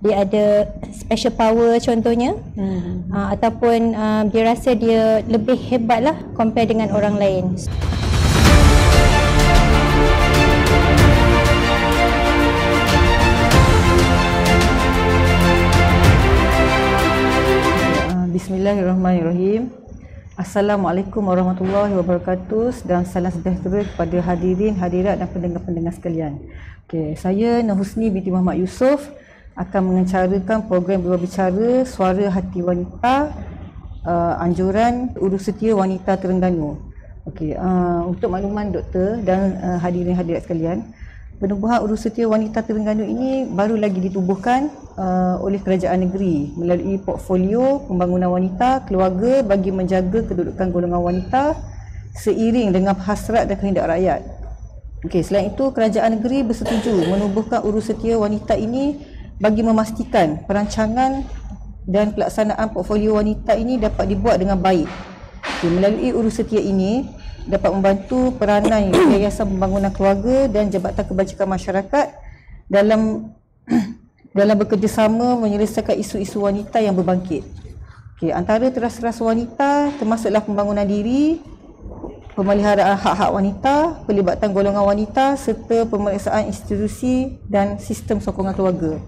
dia ada special power contohnya, ataupun dia rasa dia lebih hebat lah compare dengan orang lain. Bismillahirrahmanirrahim. Assalamualaikum warahmatullahi wabarakatuh dan salam sejahtera kepada hadirin, hadirat dan pendengar-pendengar sekalian. Okey, saya Nur Husni binti Muhammad Yusof akan mengencarakan program berbicara Suara Hati Wanita, anjuran Urus Setia Wanita Terengganu. Okey, untuk makluman doktor dan hadirin hadirat sekalian, penubuhan Urus Setia Wanita Terengganu ini baru lagi ditubuhkan oleh kerajaan negeri melalui portfolio pembangunan wanita keluarga bagi menjaga kedudukan golongan wanita seiring dengan hasrat dan kehendak rakyat. Okey, selain itu kerajaan negeri bersetuju menubuhkan Urus Setia Wanita ini bagi memastikan perancangan dan pelaksanaan portfolio wanita ini dapat dibuat dengan baik. Okey, melalui Urus Setia ini dapat membantu peranan Yayasan Pembangunan Keluarga dan Jabatan Kebajikan Masyarakat dalam bekerjasama menyelesaikan isu-isu wanita yang berbangkit. Okey, antara teras-teras wanita termasuklah pembangunan diri, pemeliharaan hak-hak wanita, pelibatan golongan wanita serta pemeriksaan institusi dan sistem sokongan keluarga.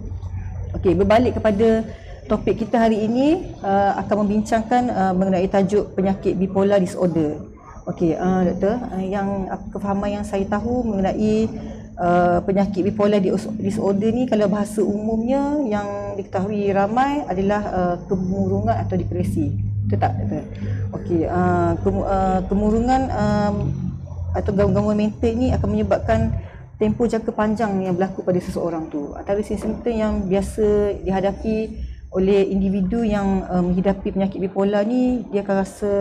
Okey, berbalik kepada topik kita hari ini, akan membincangkan mengenai tajuk penyakit bipolar disorder. Okey, doktor, yang kefahaman yang saya tahu mengenai penyakit bipolar disorder ni, kalau bahasa umumnya yang diketahui ramai adalah kemurungan atau depresi. Betul tak, doktor? Okey, kemurungan atau gangguan mental ni akan menyebabkan tempoh jangka panjang yang berlaku pada seseorang tu. Antara simptom yang biasa dihadapi oleh individu yang menghidapi penyakit bipolar ni, dia akan rasa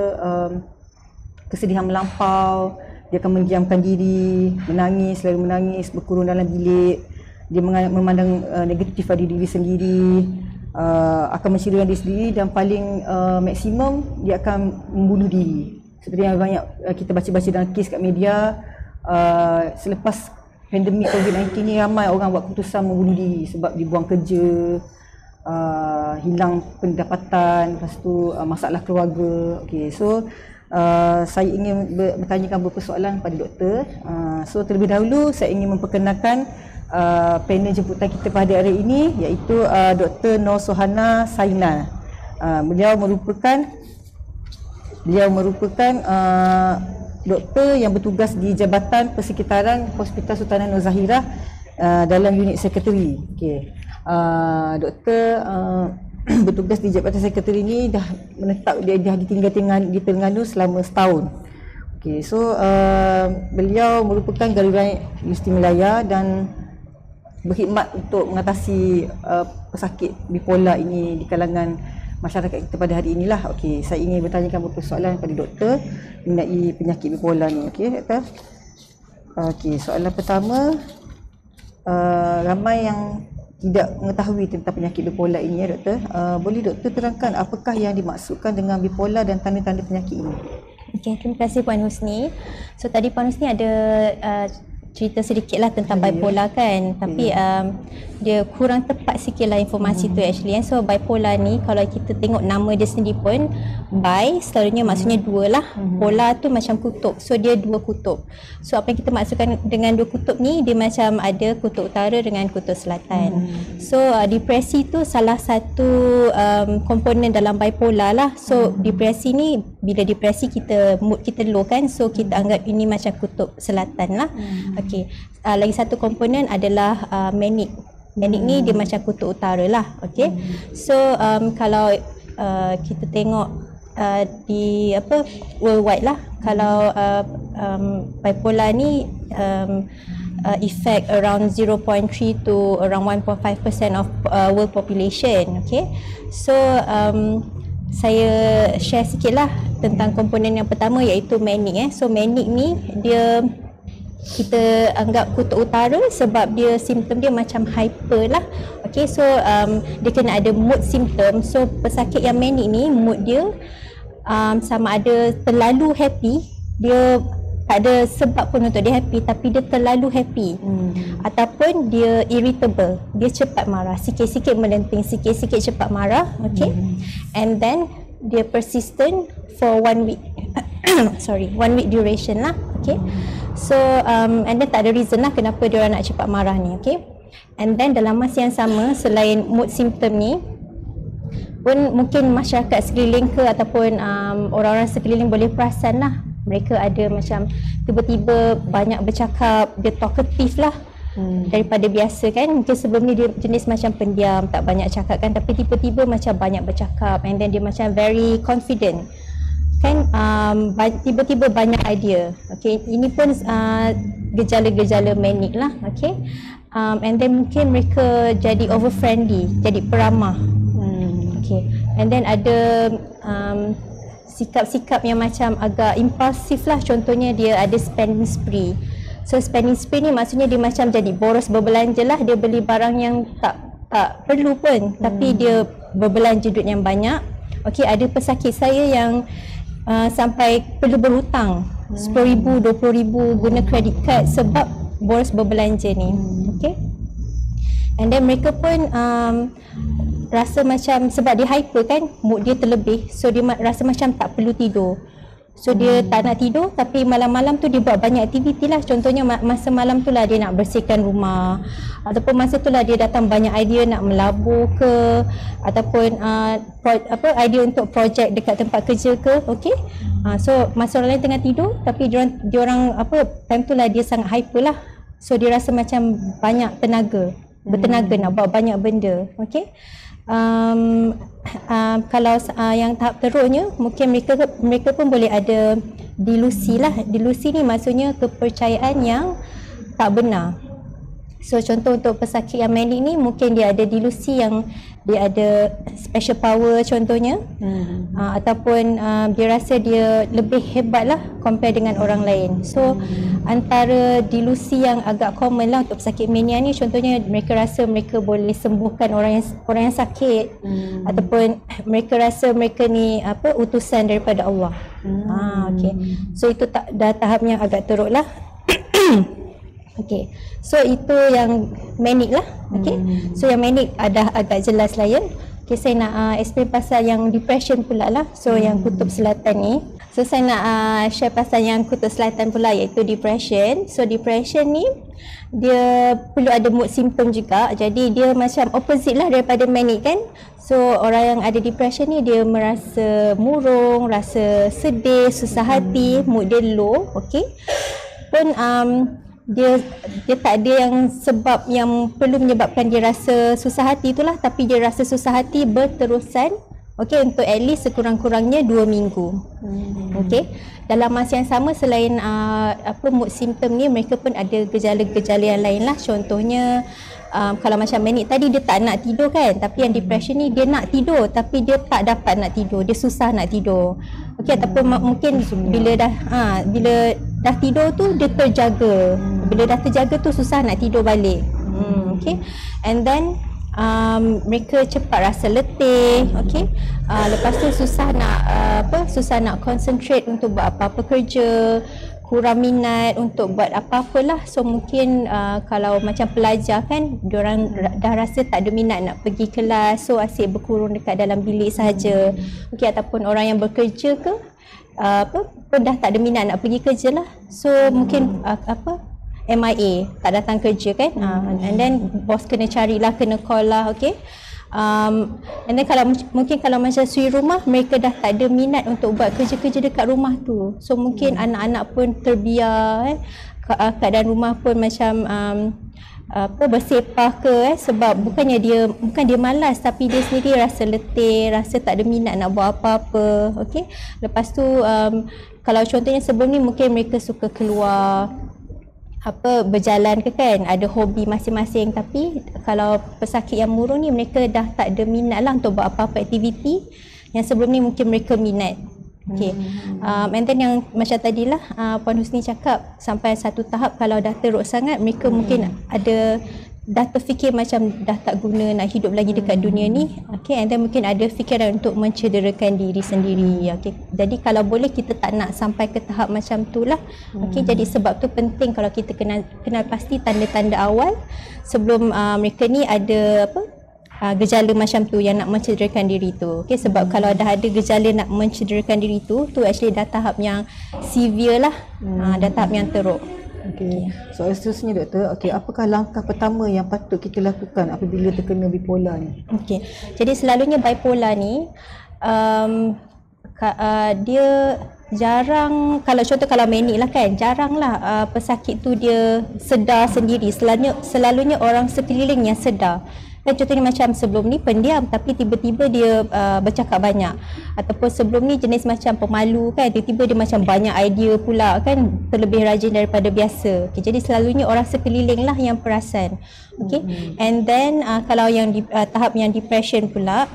kesedihan melampau, dia akan mendiamkan diri, menangis, selalu menangis, berkurung dalam bilik, dia memandang negatif pada diri sendiri, akan mencirikan diri sendiri dan paling maksimum dia akan membunuh diri. Seperti yang banyak kita baca-baca dalam kes kat media, selepas pandemik COVID-19 ni ramai orang buat keputusan membunuh diri sebab dibuang kerja, hilang pendapatan, lepas tu masalah keluarga. Okey, so saya ingin bertanyakan beberapa soalan kepada doktor. So terlebih dahulu saya ingin memperkenalkan panel jemputan kita pada hari ini, iaitu Dr. Nur Sohana Sainal. Beliau merupakan doktor yang bertugas di Jabatan Persekitaran Hospital Sultanah Nur Zahirah dalam unit sekretari. Okey. Doktor bertugas di Jabatan Sekretari ini dah menetap, dia ditinggal di Terengganu selama setahun. Okey, so beliau merupakan garuda Universiti Melaya dan berkhidmat untuk mengatasi pesakit bipolar ini di kalangan masyarakat kita pada hari inilah. Okey, saya ingin bertanyakan beberapa soalan kepada doktor mengenai penyakit bipolar ni. Okey, doktor. Okey, soalan pertama, ramai yang tidak mengetahui tentang penyakit bipolar ini, ya doktor. Boleh doktor terangkan apakah yang dimaksudkan dengan bipolar dan tanda-tanda penyakit ini? Okey, terima kasih Puan Husni. So tadi Puan Husni ada cerita sedikitlah tentang bipolar kan, tapi dia kurang tepat sikitlah informasi tu actually. So bipolar ni kalau kita tengok nama dia sendiri pun, bi selalunya maksudnya dua lah, polar tu macam kutub, so dia dua kutub. So apa yang kita maksudkan dengan dua kutub ni, dia macam ada kutub utara dengan kutub selatan. So depresi tu salah satu komponen dalam bipolar lah. So depresi ni, bila depresi mood kita low kan, so kita anggap ini macam kutub selatan lah. Okey, lagi satu komponen adalah manic. Manic ni dia macam kutub utara lah. Okey, so kalau kita tengok di worldwide lah, kalau bipolar ni effect around 0.3 to around 1.5% of world population. Okay, so saya share sikit lah tentang komponen yang pertama, iaitu manic. So manic ni dia kita anggap kutub utara sebab dia simptom dia macam hyper lah. Okay, so dia kena ada mood symptom. So pesakit yang manic ni mood dia sama ada terlalu happy, dia tak ada sebab pun untuk dia happy, tapi dia terlalu happy. Ataupun dia irritable, dia cepat marah, sikit-sikit melenting, sikit-sikit cepat marah, okay. And then dia persistent for 1 week. Sorry, 1 week duration lah, okay. So and then tak ada reason lah kenapa dia orang nak cepat marah ni, okay. And then dalam masa yang sama, selain mood symptom ni pun mungkin masyarakat sekeliling ke ataupun orang-orang sekeliling boleh perasan lah, mereka ada macam tiba-tiba banyak bercakap, dia talkative lah daripada biasa kan. Mungkin sebelum ni dia jenis macam pendiam, tak banyak cakap kan, tapi tiba-tiba macam banyak bercakap, and then dia macam very confident kan, tiba-tiba banyak idea. Okay, ini pun gejala-gejala manic lah, okay. And then mungkin mereka jadi over friendly, jadi peramah. Okay. And then ada sikap-sikap yang macam agak impulsif lah. Contohnya dia ada spending spree. So spending spree ni maksudnya dia macam jadi boros berbelanja lah. Dia beli barang yang tak perlu pun, tapi dia berbelanja duit yang banyak. Okay, ada pesakit saya yang sampai perlu berhutang RM10,000, RM20,000 guna credit card sebab boros berbelanja ni. Okay. And then mereka pun rasa macam sebab dia hyper kan, mood dia terlebih, so dia rasa macam tak perlu tidur. So dia tak nak tidur, tapi malam-malam tu dia buat banyak aktiviti lah. Contohnya masa malam tu lah dia nak bersihkan rumah, ataupun masa tu lah dia datang banyak idea nak melabur ke, ataupun idea untuk projek dekat tempat kerja ke, okay. So masa orang lain tengah tidur, tapi diorang time tu lah dia sangat hyper lah. So dia rasa macam banyak bertenaga nak buat banyak benda, okay. Kalau yang tahap teruknya, mungkin mereka pun boleh ada delusi lah. Delusi ni maksudnya kepercayaan yang tak benar. So contoh untuk pesakit yang manic ni, mungkin dia ada delusi yang dia ada special power contohnya, ataupun dia rasa dia lebih hebat lah compare dengan orang lain. So antara delusi yang agak common lah untuk pesakit mania ni, contohnya mereka rasa mereka boleh sembuhkan orang yang sakit, ataupun mereka rasa mereka ni utusan daripada Allah. Okay. So itu dah tahap yang agak teruk lah. Okay, so itu yang manic lah. Okay, so yang manic ada agak jelas lah ya. Okay, saya nak explain pasal yang depression pula lah. So yang kutub selatan ni, so saya nak share pasal yang kutub selatan pula, iaitu depression. So depression ni dia perlu ada mood symptom juga, jadi dia macam opposite lah daripada manic kan. So orang yang ada depression ni dia merasa murung, rasa sedih, susah hati, mood dia low. Okay, pun dia tak ada yang sebab yang perlu menyebabkan dia rasa susah hati itulah, tapi dia rasa susah hati berterusan, okey, untuk at least sekurang-kurangnya 2 minggu. Okey, dalam masa yang sama, selain mood symptom ni, mereka pun ada gejala-gejala yang lain lah. Contohnya kalau macam manic tadi, dia tak nak tidur kan, tapi yang depression ni dia nak tidur tapi dia tak dapat nak tidur, dia susah nak tidur. Okey, ataupun mungkin bila dah tidur tu dia terjaga, bila dah terjaga tu susah nak tidur balik. Okey, and then mereka cepat rasa letih. Okey, lepas tu susah nak concentrate untuk buat apa-apa kerja, kurang minat untuk buat apa-apalah. So mungkin kalau macam pelajar kan, diorang dah rasa tak ada minat nak pergi kelas, so asyik berkurung dekat dalam bilik sahaja. Okey, ataupun orang yang bekerja ke pun dah tak ada minat nak pergi kerja lah. So mungkin MIA, tak datang kerja kan. And then bos kena carilah, kena call lah. Okay, and then mungkin kalau macam suri rumah, mereka dah tak ada minat untuk buat kerja-kerja dekat rumah tu. So mungkin anak-anak pun terbiar, keadaan rumah pun macam bersepah ke, sebab bukan dia malas, tapi dia sendiri rasa letih, rasa tak ada minat nak buat apa-apa. Okey, lepas tu kalau contohnya sebelum ni mungkin mereka suka keluar berjalan ke kan, ada hobi masing-masing, tapi kalau pesakit yang murung ni, mereka dah tak ada minat lah untuk buat apa-apa aktiviti yang sebelum ni mungkin mereka minat. Okay. And then yang macam tadilah Puan Husni cakap, sampai satu tahap kalau dah teruk sangat, mereka mungkin ada dah terfikir macam dah tak guna nak hidup lagi dekat dunia ni, okay, and then mungkin ada fikiran untuk mencederakan diri sendiri, okay. Jadi kalau boleh kita tak nak sampai ke tahap macam tu lah, okay. Jadi sebab tu penting kalau kita kenal pasti tanda-tanda awal sebelum mereka ni ada gejala macam tu yang nak mencederakan diri tu, okay. Sebab kalau dah ada gejala nak mencederakan diri tu actually dah tahap yang severe lah, dah tahap yang teruk. Okey. Soalan seterusnya doktor, okey, apakah langkah pertama yang patut kita lakukan apabila terkena bipolar ni? Okey. Jadi selalunya bipolar ni dia jarang, kalau contoh kalau manic lah kan, jaranglah pesakit tu dia sedar sendiri. Selalunya orang sekeliling yang sedar. Dan contohnya macam sebelum ni pendiam tapi tiba-tiba dia bercakap banyak, ataupun sebelum ni jenis macam pemalu kan, tiba-tiba dia macam banyak idea pula kan, terlebih rajin daripada biasa. Okay, jadi selalunya orang sekeliling lah yang perasan. Okay. And then kalau yang tahap yang depression pula,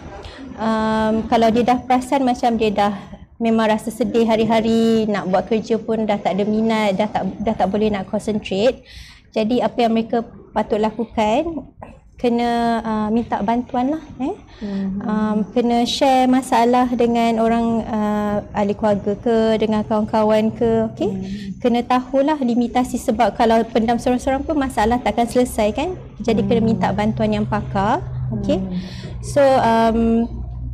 kalau dia dah perasan macam dia dah memang rasa sedih hari-hari, nak buat kerja pun dah tak ada minat, dah tak boleh nak concentrate. Jadi apa yang mereka patut lakukan, kena minta bantuan lah, kena share masalah dengan orang ahli keluarga ke, dengan kawan-kawan ke, okay? Kena tahulah limitasi, sebab kalau pendam seorang-seorang pun masalah takkan selesai kan. Jadi kena minta bantuan yang pakar, okay? So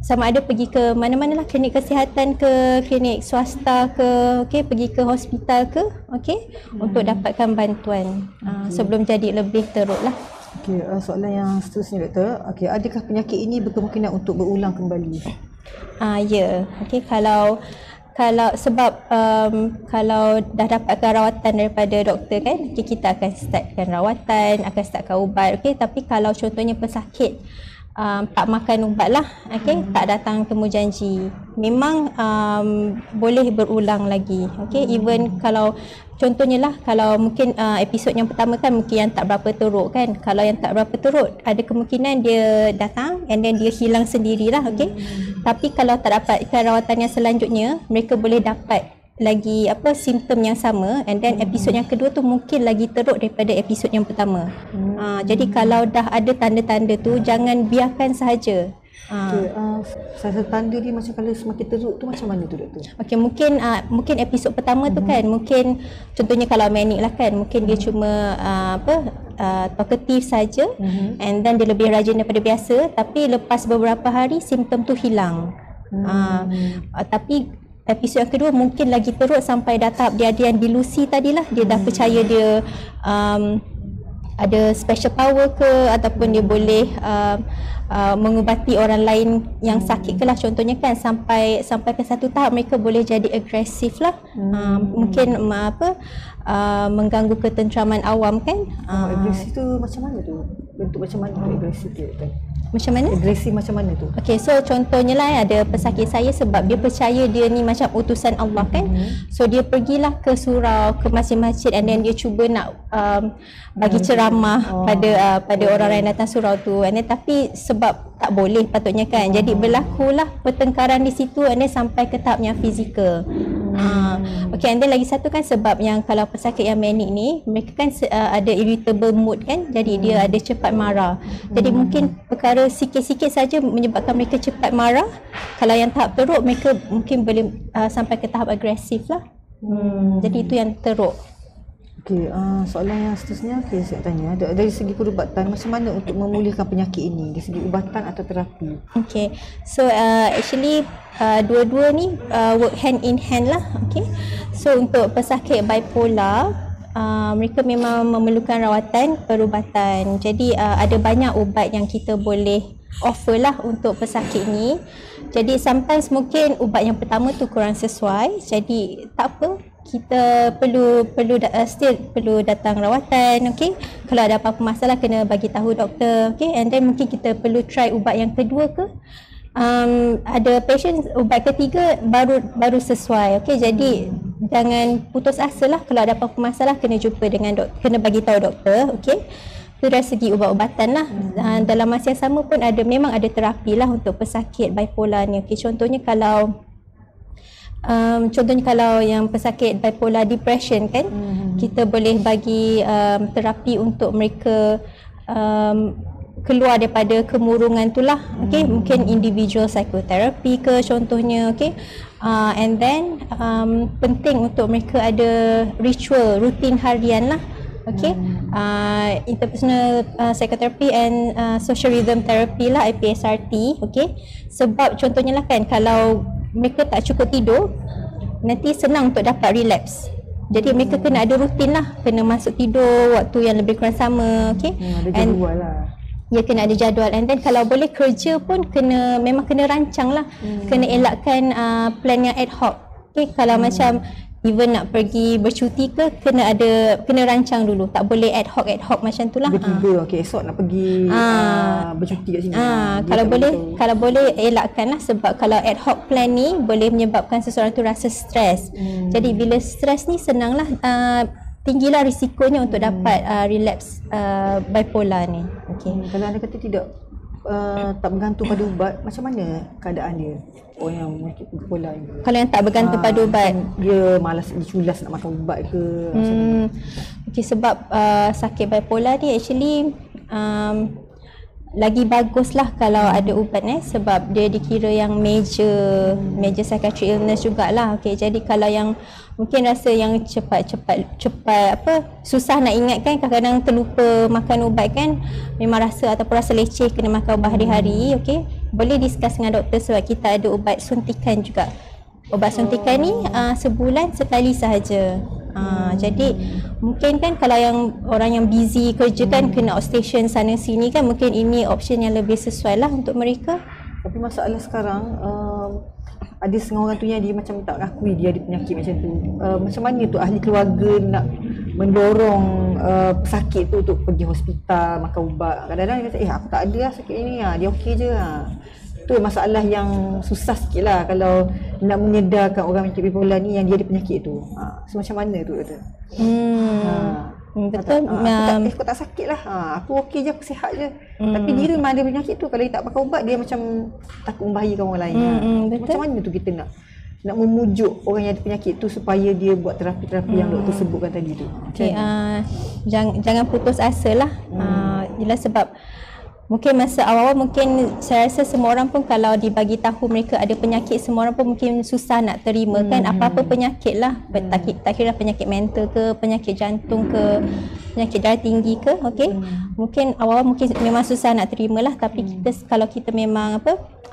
sama ada pergi ke mana-mana lah, klinik kesihatan ke, klinik swasta ke, okay? Pergi ke hospital ke, okay? Untuk dapatkan bantuan sebelum jadi lebih teruk lah. Okey, soalan yang seterusnya doktor. Okey, adakah penyakit ini berkemungkinan untuk berulang kembali? Ya. Okey, kalau sebab kalau dah dapatkan rawatan daripada doktor kan, okay, kita akan startkan rawatan, akan startkan ubat, okey. Tapi kalau contohnya pesakit tak makan ubat lah, okay, tak datang temu janji, memang boleh berulang lagi, okay. Even kalau contohnya lah, kalau mungkin episod yang pertama kan mungkin yang tak berapa teruk kan, kalau yang tak berapa teruk ada kemungkinan dia datang and then dia hilang sendirilah, okay. Tapi kalau tak dapatkan rawatan yang selanjutnya, mereka boleh dapat lagi simptom yang sama, and then episod yang kedua tu mungkin lagi teruk daripada episod yang pertama. Jadi kalau dah ada tanda-tanda tu, jangan biarkan sahaja. Okay, salah satu tanda dia macam kalau semakin teruk tu macam mana tu doktor? Okey, mungkin episod pertama tu kan, mungkin contohnya kalau manic lah kan, mungkin dia cuma talkative saja, and then dia lebih rajin daripada biasa, tapi lepas beberapa hari simptom tu hilang. Tapi episod yang kedua mungkin lagi teruk sampai dah tahap dia ada yang delusi tadilah, dia dah percaya dia ada special power ke, ataupun dia boleh mengubati orang lain yang sakit ke lah, contohnya kan, sampai ke satu tahap mereka boleh jadi agresif lah. Mungkin mengganggu ketenteraman awam kan. Agresif tu macam mana tu? Bentuk macam mana tu agresif dia kan? Macam mana? Agresif macam mana tu? Okay, so contohnya lah ada pesakit saya, sebab dia percaya dia ni macam utusan Allah kan. So dia pergilah ke surau, ke masjid-masjid, and then dia cuba nak bagi ceramah pada orang yang datang surau tu, and then tapi sebab tak boleh patutnya kan, jadi berlakulah pertengkaran di situ, and then sampai ke tahap yang fizikal. Okay, and then lagi satu kan, sebab yang kalau pesakit yang manic ni, mereka kan ada irritable mood kan, jadi dia ada cepat marah. Jadi mungkin perkara sikit-sikit saja menyebabkan mereka cepat marah. Kalau yang tahap teruk, mereka mungkin boleh sampai ke tahap agresif lah. Jadi itu yang teruk. Okey, soalan yang seterusnya, okay, saya tanya, dari segi perubatan, macam mana untuk memulihkan penyakit ini? Dari segi ubatan atau terapi? Okay, so actually dua-dua ni work hand in hand lah, okay. So untuk pesakit bipolar, mereka memang memerlukan rawatan, perubatan. Jadi ada banyak ubat yang kita boleh offer lah untuk pesakit ni. Jadi sometimes mungkin ubat yang pertama tu kurang sesuai, jadi tak apa, kita still perlu datang rawatan, okey. Kalau ada apa-apa masalah kena bagi tahu doktor, okey. And then mungkin kita perlu try ubat yang kedua ke. Ada patient ubat ketiga baru sesuai, okey. Jadi jangan putus asa lah, kalau ada apa-apa masalah kena jumpa dengan doktor, kena bagi tahu doktor, okey. Itu dari segi ubat-ubatan lah. Dalam masa yang sama pun memang ada terapi lah untuk pesakit bipolar ni, okey. Contohnya kalau yang pesakit bipolar depression kan, kita boleh bagi terapi untuk mereka keluar daripada kemurungan tu lah. Okay, mungkin individual psychotherapy ke contohnya. Okay, and then penting untuk mereka ada ritual, rutin harian lah. Okay, interpersonal psychotherapy and social rhythm therapy lah, IPSRT. Okay, sebab contohnya lah kan, kalau mereka tak cukup tidur, nanti senang untuk dapat relapse. Jadi mereka kena ada rutin lah, kena masuk tidur waktu yang lebih kurang sama. Okay, ada jadual lah. Ya, kena ada jadual. And then kalau boleh kerja pun memang kena rancang lah. Kena elakkan plan yang ad hoc. Okay, kalau macam even nak pergi bercuti ke, kena rancang dulu. Tak boleh ad hoc macam tu lah. Tiba-tiba esok nak pergi bercuti kat sini. Kalau boleh elakkan lah, sebab kalau ad hoc plan ni boleh menyebabkan seseorang tu rasa stres. Jadi bila stres ni senanglah tinggilah risikonya untuk dapat relapse bipolar ni. Okay. Kalau anda kata tak bergantung pada ubat, macam mana keadaan dia? Orang yang sakit bipolar ni. Kalau yang tak bergantung pada ubat, dia malas, dia culas nak makan ubat ke? Okay, sebab sakit bipolar ni actually lagi baguslah kalau ada ubat sebab dia dikira yang major psychiatric illness jugalah. Okey, jadi kalau yang mungkin rasa yang cepat susah nak ingat kan, kadang-kadang terlupa makan ubat kan, memang rasa ataupun rasa leceh kena makan ubat hari-hari. Okey, boleh discuss dengan doktor sebab kita ada ubat suntikan juga. Ubat suntikan ni sebulan sekali sahaja. Jadi mungkin kan kalau yang orang yang busy kerja kan, kena outstation sana sini kan, mungkin ini option yang lebih sesuai lah untuk mereka. Tapi masalah sekarang ada setengah orang tu yang dia macam tak akui dia ada penyakit macam tu. Macam mana tu ahli keluarga nak mendorong pesakit tu untuk pergi hospital, makan ubat? Kadang-kadang dia kata aku tak ada lah sakit ni, dia okey je lah. Tu masalah yang susah sikit lah kalau nak menyedarkan orang yang bipolar ni yang dia ada penyakit tu. So macam mana tu kata? Betul. Aku tak sakit lah, aku okey je, aku sihat je. Tapi dia memang ada penyakit tu, kalau dia tak pakai ubat dia macam takut membahayakan orang lain. Macam mana tu kita nak memujuk orang yang ada penyakit tu supaya dia buat terapi-terapi yang doktor sebutkan tadi tu? Okay, jangan putus asa lah. Jelas sebab mungkin masa awal-awal mungkin saya rasa semua orang pun kalau dibagi tahu mereka ada penyakit, semua orang pun mungkin susah nak terima kan, apa-apa penyakit lah. Tak kira penyakit mental ke, penyakit jantung ke, penyakit darah tinggi ke. Okay, mungkin awal-awal mungkin memang susah nak terima lah. Tapi kita, kalau kita memang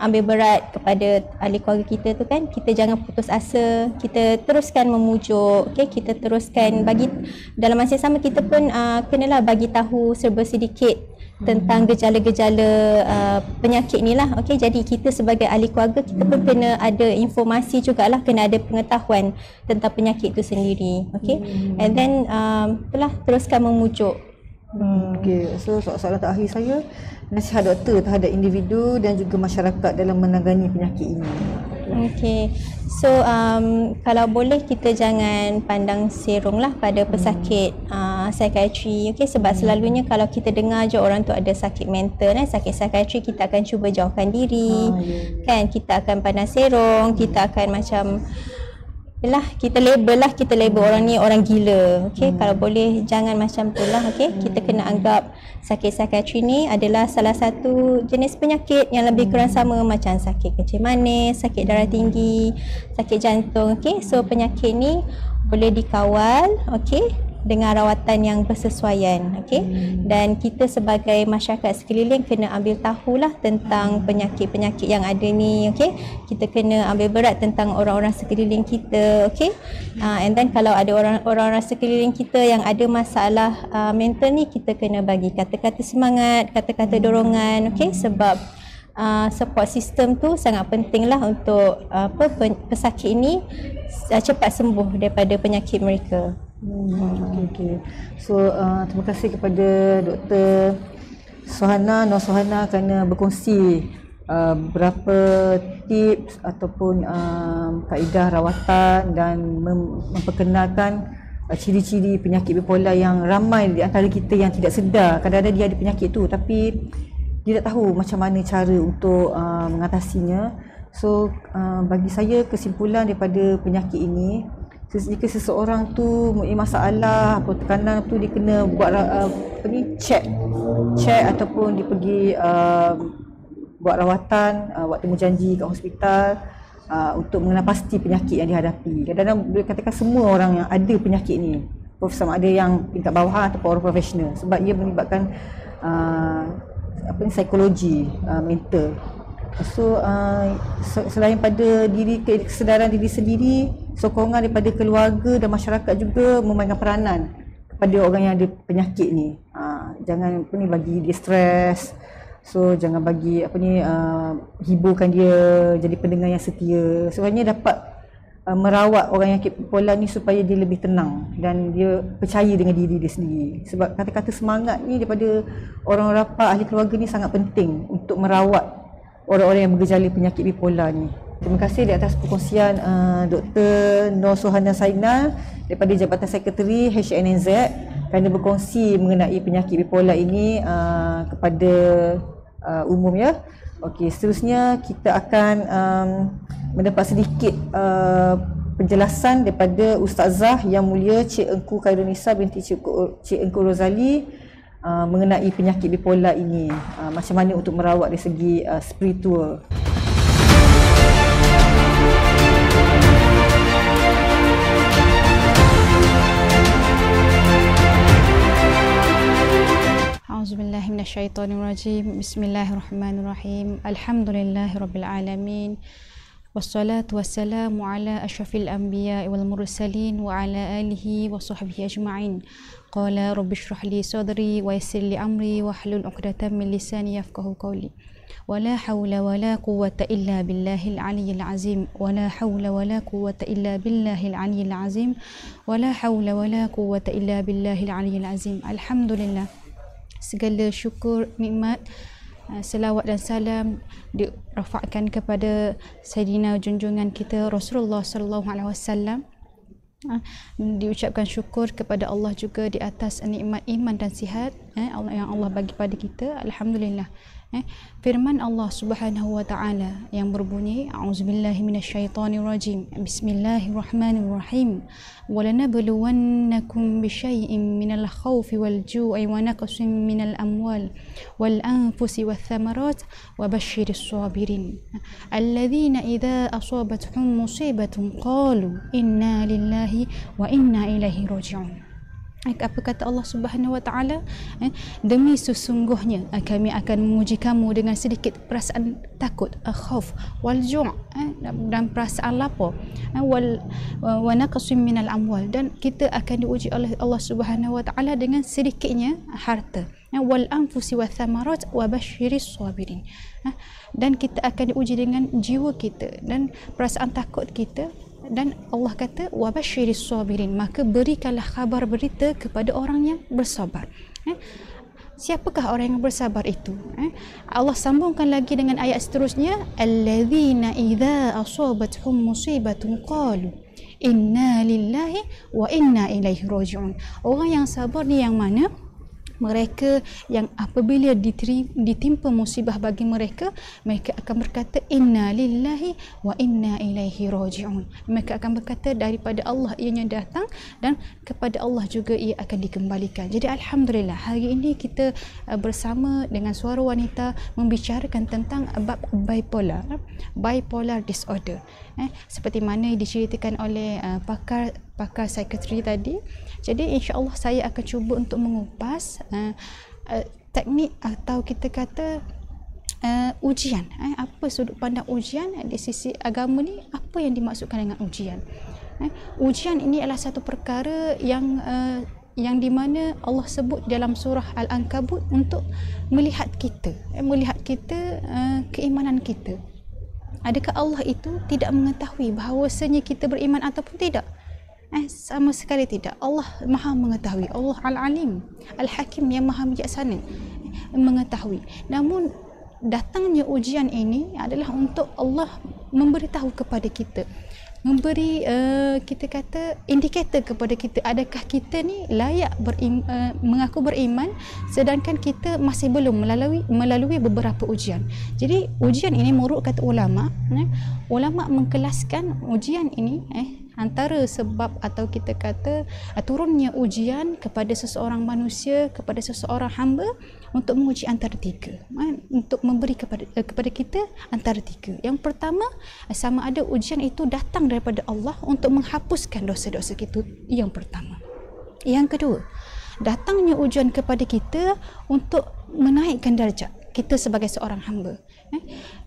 ambil berat kepada ahli keluarga kita tu kan, kita jangan putus asa, kita teruskan memujuk. Okay, kita teruskan bagi, dalam masa yang sama kita pun kenalah bagi tahu serba sedikit tentang gejala-gejala penyakit ni lah. Okay, jadi kita sebagai ahli keluarga kita pun kena ada informasi jugalah, kena ada pengetahuan tentang penyakit tu sendiri. Okay, and then itulah, teruskan memujuk. Okay, so soalan terakhir saya, nasihat doktor terhadap individu dan juga masyarakat dalam menangani penyakit ini. Okay, so kalau boleh kita jangan pandang serong lah pada pesakit psikiatri. Okay, sebab selalunya kalau kita dengar je orang tu ada sakit mental, sakit psikiatri, kita akan cuba jauhkan diri. Kan, kita akan pandang serong, kita akan macam kita label orang ni orang gila. Okey, kalau boleh jangan macam itulah. Okey, kita kena anggap sakit psikiatri ni adalah salah satu jenis penyakit yang lebih kurang sama macam sakit kencing manis, sakit darah tinggi, sakit jantung. Okey, so penyakit ni boleh dikawal, okey, dengan rawatan yang bersesuaian. Okey, dan kita sebagai masyarakat sekeliling kena ambil tahulah tentang penyakit-penyakit yang ada ni. Okey, kita kena ambil berat tentang orang-orang sekeliling kita. Okey, and then kalau ada orang-orang sekeliling kita yang ada masalah mental ni, kita kena bagi kata-kata semangat, kata-kata dorongan. Okey, sebab support system tu sangat penting lah untuk pesakit ini cepat sembuh daripada penyakit mereka. Okay. So terima kasih kepada Dr. Nur Sohana kerana berkongsi berapa tips ataupun kaedah rawatan dan memperkenalkan ciri-ciri penyakit bipolar yang ramai di antara kita yang tidak sedar. Kadang-kadang dia ada penyakit tu tapi dia tak tahu macam mana cara untuk mengatasinya. So bagi saya kesimpulan daripada penyakit ini, jika seseorang tu mempunyai masalah atau tekanan tu, dia kena buat check ataupun dia pergi buat rawatan, buat temu janji kat hospital untuk mengenal pasti penyakit yang dihadapi. Kadang-kadang boleh katakan semua orang yang ada penyakit ni, sama ada yang tingkat bawah ataupun orang profesional, sebab ia melibatkan psikologi, mental. So selain pada kesedaran diri sendiri, sokongan daripada keluarga dan masyarakat juga memainkan peranan kepada orang yang ada penyakit ni. Jangan bagi dia stres. So jangan bagi hiburkan dia jadi pendengar yang setia. Sebenarnya dapat merawat orang yang bipolar ni supaya dia lebih tenang dan dia percaya dengan diri dia sendiri. Sebab kata-kata semangat ni daripada orang rapat, ahli keluarga ni sangat penting untuk merawat orang-orang yang bergejala penyakit bipolar ni. Terima kasih di atas perkongsian Dr. Nur Suhana Sainal daripada Jabatan Sekretari HNNZ kerana berkongsi mengenai penyakit bipolar ini kepada umum ya. Okey, seterusnya kita akan mendapat sedikit penjelasan daripada Ustazah Yang Mulia Cik Engku Khairunisa binti Cik Engku Rozali mengenai penyakit bipolar ini, macam mana untuk merawat dari segi spiritual. A'udzubillahi minasyaitonirrajim. Bismillahirrahmanirrahim. Alhamdulillahirabbil alamin. Wassalatu wassalamu ala asyrafil anbiya'i wal mursalin wa ala alihi wa sahbihi ajma'in. Qala rabbi shrah li sadri wa yassir li amri wahlul 'uqdatam min lisani yafqahu qawli. Wala haula wala quwwata illa billahil aliyyil azim. Wala haula wala quwwata illa billahil aliyyil azim. Wala haula wala quwwata illa billahil aliyyil azim. Alhamdulillah. Segala syukur, nikmat, selawat dan salam dirafakkan kepada Sayyidina junjungan kita Rasulullah sallallahu alaihi wasallam. Diucapkan syukur kepada Allah juga di atas nikmat iman dan sihat yang Allah bagi pada kita. Alhamdulillah. Firman Allah Subhanahu wa taala yang berbunyi, a'udzubillahi minasyaitonirrajim. Bismillahirrahmanirrahim. Walanabluwannakum bisyai'in minal khaufi wal ju'i wa naqsin minal amwal wal anfusi wath thamarat wa basyyiris sabirin alladzina idza asabathum musibatun qalu inna lillahi wa inna ilaihi raji'un. Apa kata Allah Subhanahu wa taala? Demi sesungguhnya kami akan menguji kamu dengan sedikit perasaan takut, khauf wal ju' dan perasaan lapar, wa naqsim minal amwal, dan kita akan diuji oleh Allah Subhanahu wa taala dengan sedikitnya harta, wal anfusi wath thamarat wa basyiris sabirin, dan kita akan diuji dengan jiwa kita dan perasaan takut kita. Dan Allah kata wabasyiris sabirin, maka berikanlah kabar berita kepada orang yang bersabar. Siapakah orang yang bersabar itu? Allah sambungkan lagi dengan ayat seterusnya, alladzina idza asabathum musibatun qalu inna lillahi wa inna ilaihi raji'un. Orang yang sabar ni yang mana? Mereka yang apabila ditimpa musibah bagi mereka, mereka akan berkata inna lillahi wa inna ilaihi raji'un. Mereka akan berkata daripada Allah ianya datang dan kepada Allah juga ia akan dikembalikan. Jadi alhamdulillah, hari ini kita bersama dengan Suara Wanita membicarakan tentang bab bipolar disorder. Seperti mana diceritakan oleh pakar psikiatri tadi. Jadi insya-Allah saya akan cuba untuk mengupas teknik atau kita kata ujian. Apa sudut pandang ujian di sisi agama ni? Apa yang dimaksudkan dengan ujian? Ujian ini adalah satu perkara yang di mana Allah sebut dalam surah Al-Ankabut untuk melihat kita, keimanan kita. Adakah Allah itu tidak mengetahui bahawasanya kita beriman ataupun tidak? Sama sekali tidak. Allah Maha mengetahui. Allah Al-Alim, Al-Hakim yang Maha bijaksana mengetahui. Namun datangnya ujian ini adalah untuk Allah memberitahu kepada kita, memberi kita kata indikator kepada kita, adakah kita ni layak mengaku beriman sedangkan kita masih belum melalui beberapa ujian. Jadi ujian ini menurut kata ulama mengkelaskan ujian ini antara sebab atau kita kata turunnya ujian kepada seseorang manusia, kepada seseorang hamba untuk menguji antara tiga, untuk memberi kepada kita antara tiga. Yang pertama, sama ada ujian itu datang daripada Allah untuk menghapuskan dosa-dosa kita. Yang pertama. Yang kedua, datangnya ujian kepada kita untuk menaikkan darjat kita sebagai seorang hamba.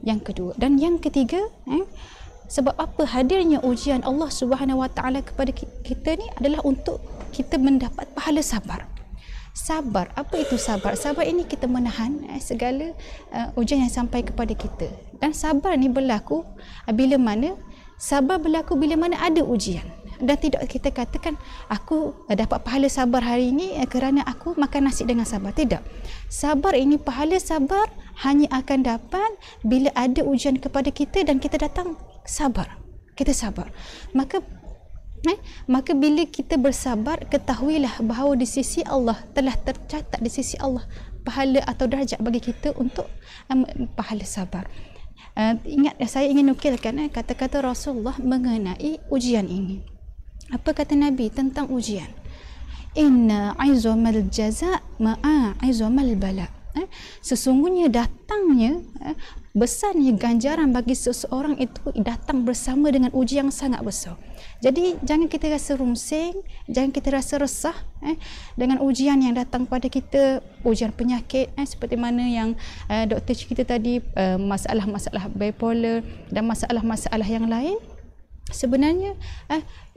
Yang kedua. Dan yang ketiga, sebab apa hadirnya ujian Allah Subhanahu Wa Taala kepada kita ni adalah untuk kita mendapat pahala sabar. Sabar, apa itu sabar? Sabar ini kita menahan segala ujian yang sampai kepada kita. Dan sabar ni berlaku bila mana? Sabar berlaku bila mana ada ujian. Dan tidak kita katakan aku dapat pahala sabar hari ini kerana aku makan nasi dengan sabar. Tidak. Sabar ini, pahala sabar hanya akan dapat bila ada ujian kepada kita dan kita datang sabar. Kita sabar. Maka bila kita bersabar, ketahuilah bahawa di sisi Allah telah tercatat di sisi Allah pahala atau darjat bagi kita untuk pahala sabar. Ingat, saya ingin nukilkan kata-kata Rasulullah mengenai ujian ini. Apa kata Nabi tentang ujian? Inna aizamal jaza ma'a aizamal bala. Sesungguhnya datangnya besarnya ganjaran bagi seseorang itu datang bersama dengan ujian yang sangat besar. Jadi jangan kita rasa rungsing, jangan kita rasa resah dengan ujian yang datang pada kita, ujian penyakit seperti mana yang doktor cerita tadi, masalah-masalah bipolar dan masalah-masalah yang lain. Sebenarnya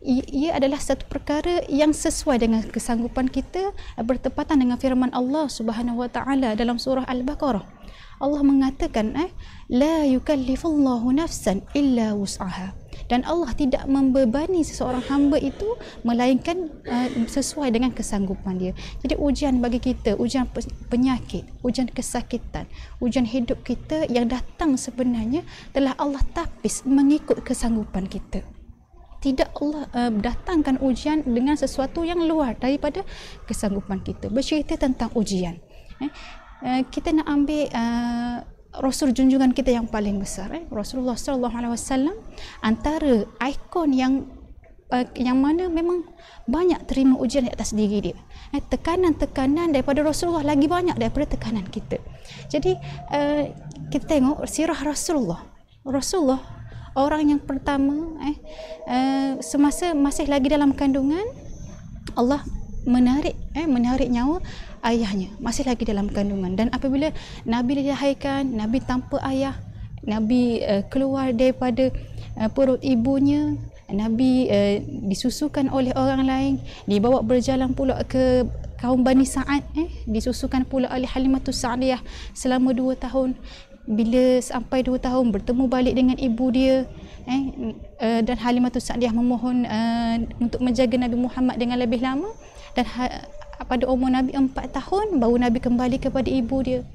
ia adalah satu perkara yang sesuai dengan kesanggupan kita, bertepatan dengan firman Allah Subhanahu Wa Taala dalam surah Al-Baqarah. Allah mengatakan la yukallifullahu nafsan illa wus'aha, dan Allah tidak membebani seseorang hamba itu melainkan sesuai dengan kesanggupan dia. Jadi ujian bagi kita, ujian penyakit, ujian kesakitan, ujian hidup kita yang datang sebenarnya telah Allah tapis mengikut kesanggupan kita. Tidak Allah datangkan ujian dengan sesuatu yang luar daripada kesanggupan kita. Bercerita tentang ujian, kita nak ambil Rasul junjungan kita yang paling besar, Rasulullah sallallahu alaihi wasallam, antara ikon yang mana memang banyak terima ujian di atas diri dia. Tekanan-tekanan daripada Rasulullah lagi banyak daripada tekanan kita. Jadi kita tengok sirah Rasulullah orang yang pertama semasa masih lagi dalam kandungan, Allah menarik nyawa ayahnya masih lagi dalam kandungan. Dan apabila Nabi dilahirkan, Nabi tanpa ayah, Nabi keluar daripada perut ibunya, Nabi disusukan oleh orang lain, dibawa berjalan pula ke kaum Bani Sa'ad, disusukan pula oleh Halimatus Sa'diyah selama 2 tahun. Bila sampai 2 tahun bertemu balik dengan ibu dia, dan Halimatus Sa'diyah memohon untuk menjaga Nabi Muhammad dengan lebih lama, dan pada umur Nabi 4 tahun baru Nabi kembali kepada ibu dia.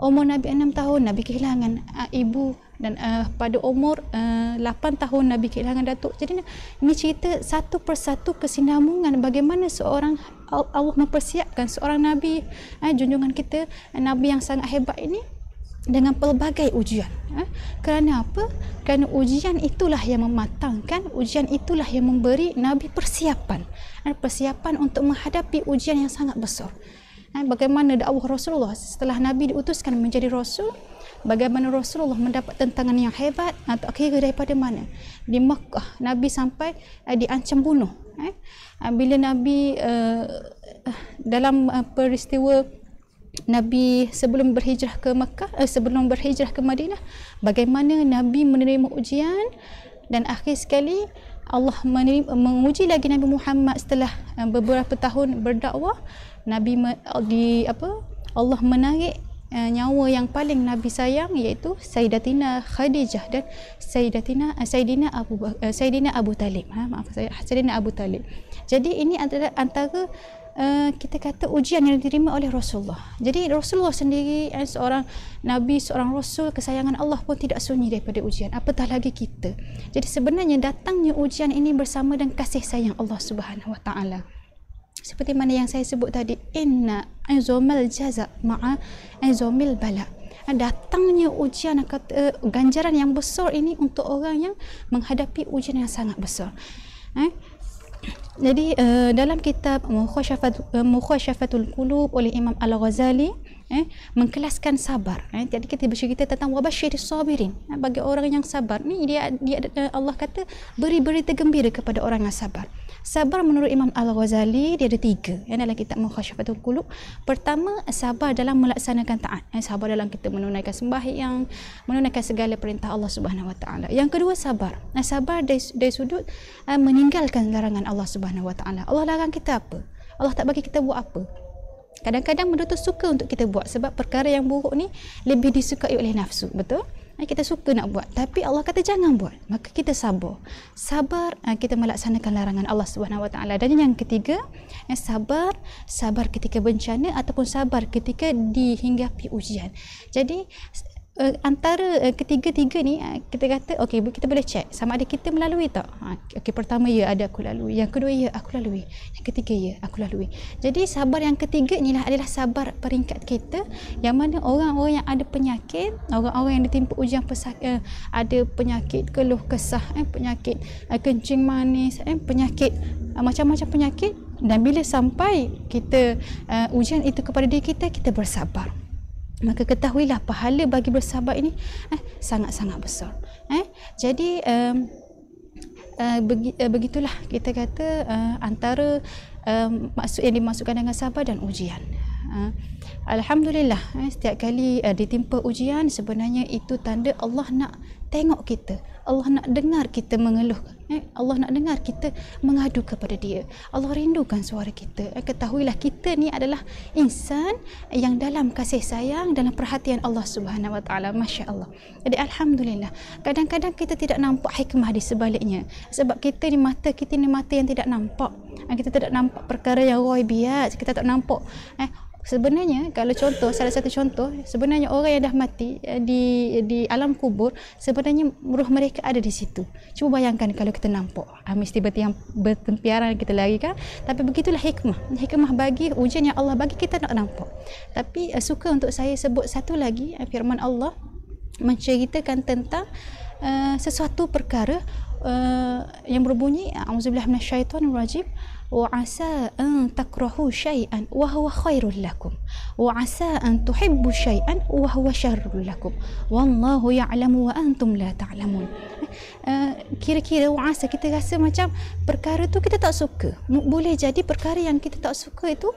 Umur Nabi 6 tahun Nabi kehilangan ibu, dan pada umur 8 tahun Nabi kehilangan datuk. Jadi ini cerita satu persatu kesinambungan bagaimana seorang Allah mempersiapkan seorang Nabi, junjungan kita, Nabi yang sangat hebat ini, dengan pelbagai ujian. Kerana apa? Kerana ujian itulah yang mematangkan, ujian itulah yang memberi Nabi persiapan untuk menghadapi ujian yang sangat besar. Bagaimana dakwah Rasulullah setelah Nabi diutuskan menjadi Rasul, bagaimana Rasulullah mendapat tentangan yang hebat atau kira daripada mana? Di Makkah Nabi sampai diancam bunuh. Bila Nabi dalam peristiwa Nabi sebelum berhijrah ke Makkah, sebelum berhijrah ke Madinah, bagaimana Nabi menerima ujian, dan akhir sekali Allah menguji lagi Nabi Muhammad setelah beberapa tahun berdakwah. Allah menarik nyawa yang paling Nabi sayang, iaitu Sayyidatina Khadijah dan Sayyidina Abu Talib. Sayyidina Abu Talib. Jadi ini adalah antara kita kata ujian yang diterima oleh Rasulullah. Jadi Rasulullah sendiri seorang Nabi, seorang Rasul kesayangan Allah pun tidak sunyi daripada ujian, apatah lagi kita. Jadi sebenarnya datangnya ujian ini bersama dengan kasih sayang Allah Subhanahu Wa Taala. Seperti mana yang saya sebut tadi, inna aizamal jaza ma'a aizamil bala. Datangnya ujian, kata ganjaran yang besar ini untuk orang yang menghadapi ujian yang sangat besar. Jadi dalam kitab Mukhasyafatul Qulub oleh Imam Al-Ghazali mengkelaskan sabar. Jadi kita bercerita tentang wabasyiris sabirin. Bagi orang yang sabar ni dia Allah kata beri berita gembira kepada orang yang sabar. Sabar menurut Imam Al-Ghazali dia ada 3 dalam kitab Mukhasyafatul Qulub. Pertama, sabar dalam melaksanakan taat. Sabar dalam kita menunaikan sembahyang, menunaikan segala perintah Allah Subhanahu Wa Taala. Yang kedua, sabar. Sabar dari sudut meninggalkan larangan Allah Subhanahu Wa Taala. Allah larang kita apa? Allah tak bagi kita buat apa? Kadang-kadang benda tu suka untuk kita buat sebab perkara yang buruk ni lebih disukai oleh nafsu, betul? Kita suka nak buat, tapi Allah kata jangan buat. Maka kita sabar. Sabar kita melaksanakan larangan Allah Subhanahu Wa Taala. Dan yang ketiga, sabar ketika bencana ataupun sabar ketika dihinggapi ujian. Jadi antara ketiga-tiga ni kita kata okey, kita boleh check sama ada kita melalui tak. Okey, pertama ya ada aku lalui, yang kedua ya aku lalui, yang ketiga ya aku lalui. Jadi sabar yang ketiga inilah adalah sabar peringkat kita, yang mana orang-orang yang ada penyakit, orang-orang yang ditimpa ujian ada penyakit keluh kesah, penyakit kencing manis, penyakit macam-macam penyakit, dan bila sampai kita ujian itu kepada diri kita, kita bersabar. Maka ketahuilah pahala bagi bersabar ini sangat-sangat besar. Jadi begitulah kita kata antara maksud yang dimasukkan dengan sabar dan ujian. Alhamdulillah, setiap kali ditimpa ujian, sebenarnya itu tanda Allah nak tengok kita, Allah nak dengar kita mengeluh, Allah nak dengar kita mengadu kepada Dia. Allah rindukan suara kita. Ketahuilah kita ni adalah insan yang dalam kasih sayang, dalam perhatian Allah Subhanahu Wa Taala. Masya Allah. Jadi alhamdulillah, kadang-kadang kita tidak nampak hikmah di sebaliknya, sebab kita ni mata yang tidak nampak. Kita tidak nampak perkara yang ghaibiyat, kita tak nampak. Sebenarnya kalau contoh, salah satu contoh, sebenarnya orang yang dah mati di alam kubur, sebenarnya roh mereka ada di situ. Cuba bayangkan kalau kita nampak, mesti yang bertempiaran kita lari kan. Tapi begitulah hikmah bagi ujian yang Allah bagi kita nak nampak. Tapi suka untuk saya sebut satu lagi firman Allah menceritakan tentang sesuatu perkara yang berbunyi a'udzubillahi minasyaitonir rajim. وعسى أن تكرهوا شيئا وهو خير لكم وعسى أن تحبوا شيئا وهو شر لكم والله يعلم وأنتم لا تعلمون. Kira-kira wa'asa kita rasa macam perkara tu kita tak suka. Boleh jadi perkara yang kita tak suka itu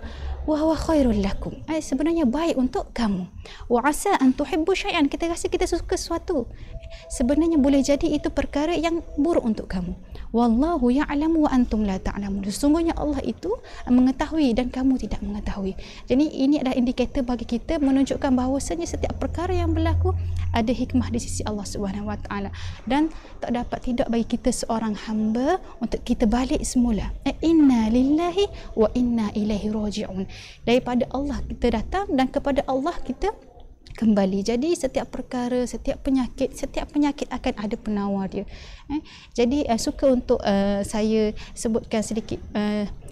wahwa khairul lakum, sebenarnya baik untuk kamu. Wa'asa an tuhibbu syai'an, kita rasa kita suka sesuatu, sebenarnya boleh jadi itu perkara yang buruk untuk kamu. Wallahu ya'lamu wa antum la ta'lamun, sesungguhnya Allah itu mengetahui dan kamu tidak mengetahui. Jadi ini adalah indikator bagi kita menunjukkan bahawasanya setiap perkara yang berlaku ada hikmah di sisi Allah Subhanahu Wa Taala, dan tak dapat tidak bagi kita seorang hamba untuk kita balik semula. Inna lillahi wa inna ilaihi raji'un. Daripada Allah kita datang dan kepada Allah kita kembali. Jadi setiap perkara, setiap penyakit akan ada penawar dia. Jadi suka untuk saya sebutkan sedikit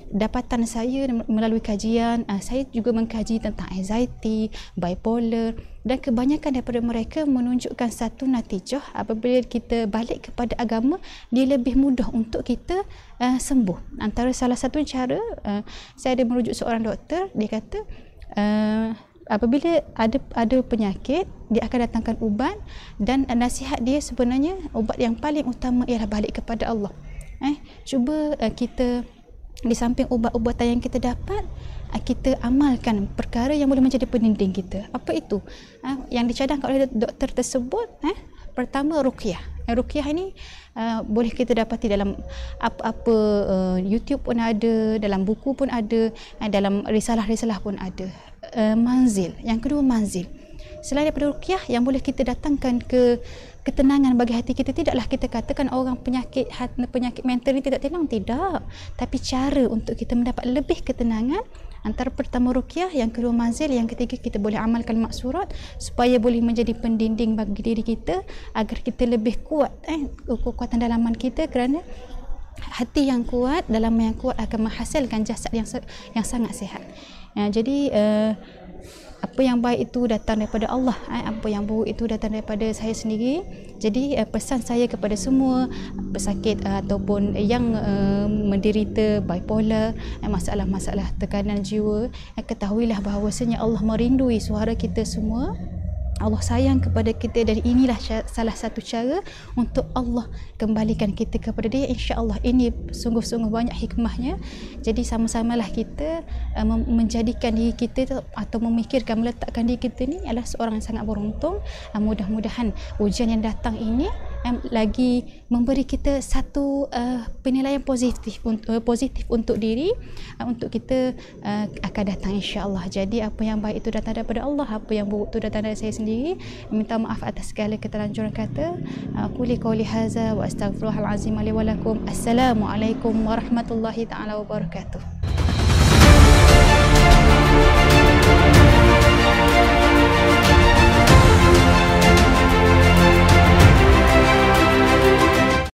dapatan saya melalui kajian. Saya juga mengkaji tentang anxiety, bipolar, dan kebanyakan daripada mereka menunjukkan satu natijah, apabila kita balik kepada agama, dia lebih mudah untuk kita sembuh. Antara salah satu cara, saya ada merujuk seorang doktor, dia kata apabila ada penyakit, dia akan datangkan ubat, dan nasihat dia sebenarnya ubat yang paling utama ialah balik kepada Allah. Cuba kita di samping ubat-ubatan yang kita dapat, kita amalkan perkara yang boleh menjadi pendinding kita. Apa itu? Yang dicadangkan oleh doktor tersebut, pertama ruqyah. Ruqyah ini boleh kita dapati dalam apa-apa YouTube pun ada, dalam buku pun ada, dalam risalah-risalah pun ada. Manzil. Yang kedua manzil. Selain daripada ruqyah yang boleh kita datangkan ketenangan bagi hati kita, tidaklah kita katakan orang penyakit mental ni tidak tenang, tidak. Tapi cara untuk kita mendapat lebih ketenangan, antara pertama ruqyah, yang kedua manzil, yang ketiga kita boleh amalkan maksurat supaya boleh menjadi pendinding bagi diri kita agar kita lebih kuat kekuatan dalaman kita, kerana hati yang kuat, dalaman yang kuat akan menghasilkan jasad yang sangat sihat. Jadi apa yang baik itu datang daripada Allah, apa yang buruk itu datang daripada saya sendiri. Jadi pesan saya kepada semua pesakit ataupun yang menderita bipolar, masalah-masalah tekanan jiwa, ketahuilah bahawasanya Allah merindui suara kita semua. Allah sayang kepada kita dan inilah salah satu cara untuk Allah kembalikan kita kepada Dia, insya-Allah. Ini sungguh-sungguh banyak hikmahnya. Jadi sama-samalah kita menjadikan diri kita atau memikirkan, meletakkan diri kita ni adalah seorang yang sangat beruntung. Mudah-mudahan ujian yang datang ini lagi memberi kita satu penilaian positif untuk diri, untuk kita akan datang, insya-Allah. Jadi apa yang baik itu datang daripada Allah, apa yang buruk itu datang dari saya sendiri. Minta maaf atas segala keterlanjuran kata. Quli qouli hadza wa astaghfirullahal azim li wa lakum. Assalamualaikum warahmatullahi taala wabarakatuh.